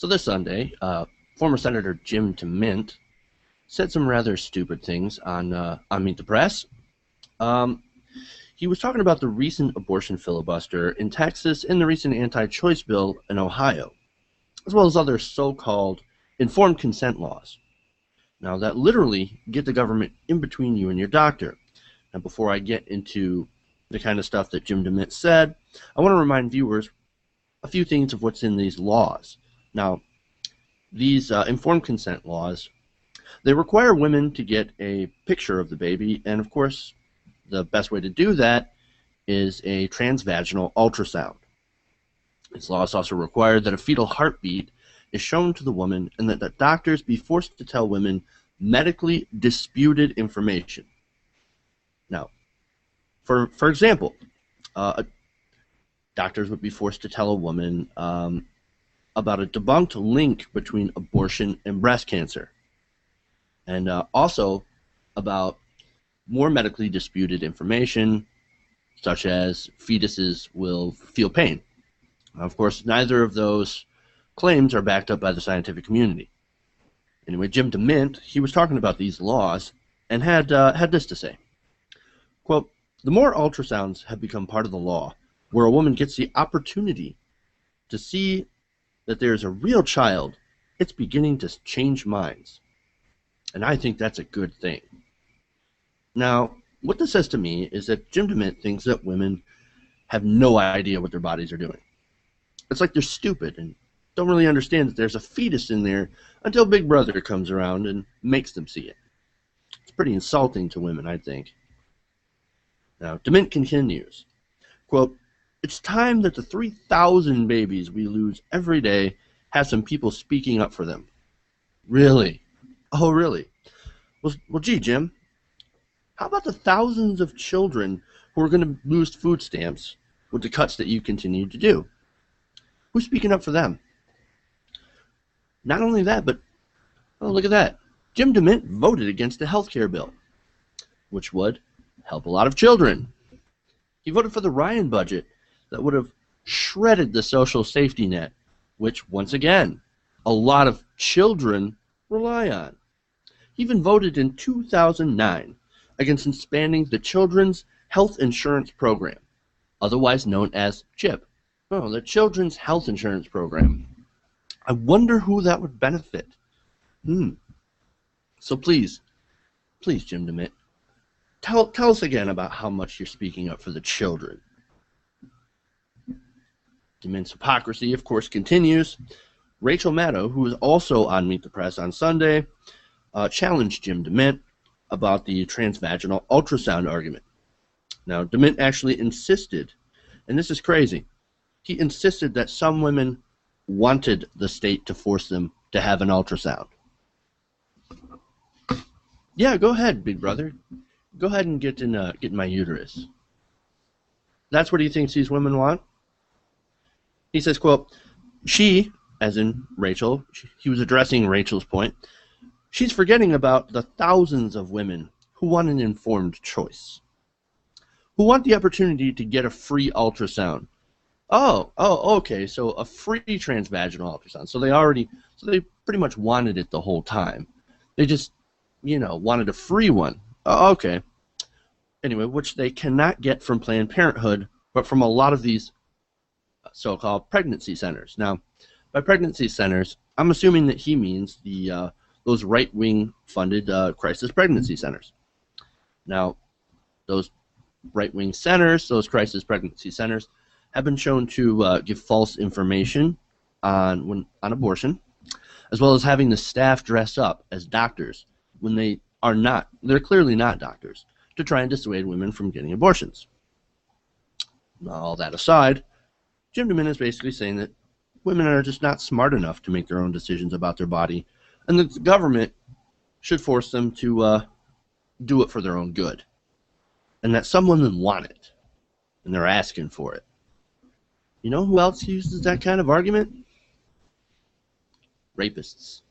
So this Sunday, former Senator Jim Demint said some rather stupid things on Meet the Press. He was talking about the recent abortion filibuster in Texas and the recent anti-choice bill in Ohio, as well as other so-called informed consent laws. Now, that literally get the government in between you and your doctor. Now, before I get into the kind of stuff that Jim Demint said, I want to remind viewers a few things of what's in these laws. Now, these informed consent laws, they require women to get a picture of the baby, and of course, the best way to do that is a transvaginal ultrasound. These laws also require that a fetal heartbeat is shown to the woman and that the doctors be forced to tell women medically disputed information. Now, for example, doctors would be forced to tell a woman about a debunked link between abortion and breast cancer, and also about more medically disputed information, such as fetuses will feel pain. Of course, neither of those claims are backed up by the scientific community. Anyway, Jim Demint, he was talking about these laws and had this to say. Quote, "The more ultrasounds have become part of the law, where a woman gets the opportunity to see that there's a real child, it's beginning to change minds. And I think that's a good thing." Now, what this says to me is that Jim Demint thinks that women have no idea what their bodies are doing. It's like they're stupid and don't really understand that there's a fetus in there until Big Brother comes around and makes them see it. It's pretty insulting to women, I think. Now, Demint continues, quote, "It's time that the 3,000 babies we lose every day have some people speaking up for them." Really? Oh, really? Well, gee, Jim, how about the thousands of children who are going to lose food stamps with the cuts that you continue to do? Who's speaking up for them? Not only that, but, oh, look at that. Jim Demint voted against the health care bill, which would help a lot of children. He voted for the Ryan budget that would have shredded the social safety net, which, once again, a lot of children rely on. He even voted in 2009 against expanding the Children's Health Insurance Program, otherwise known as CHIP. Oh, the Children's Health Insurance Program. I wonder who that would benefit. So please, Jim Demint, tell us again about how much you're speaking up for the children. Demint's hypocrisy, of course, continues. Rachel Maddow, who was also on Meet the Press on Sunday, challenged Jim Demint about the transvaginal ultrasound argument. Now, Demint actually insisted, and this is crazy, he insisted that some women wanted the state to force them to have an ultrasound. Yeah, go ahead, Big Brother. Go ahead and get in my uterus. That's what he thinks these women want. He says, quote, "She," as in Rachel, he was addressing Rachel's point, "she's forgetting about the thousands of women who want an informed choice, who want the opportunity to get a free ultrasound." Oh, okay, so a free transvaginal ultrasound. So they pretty much wanted it the whole time. They just, wanted a free one. Oh, okay. Anyway, which they cannot get from Planned Parenthood, but from a lot of these so-called pregnancy centers. Now, by pregnancy centers, I'm assuming that he means those right-wing funded crisis pregnancy centers. Now, those right-wing centers, those crisis pregnancy centers, have been shown to give false information on abortion, as well as having the staff dress up as doctors when they're clearly not doctors, to try and dissuade women from getting abortions. All that aside, Jim Demint is basically saying that women are just not smart enough to make their own decisions about their body, and that the government should force them to do it for their own good, and that some women want it, and they're asking for it. You know who else uses that kind of argument? Rapists.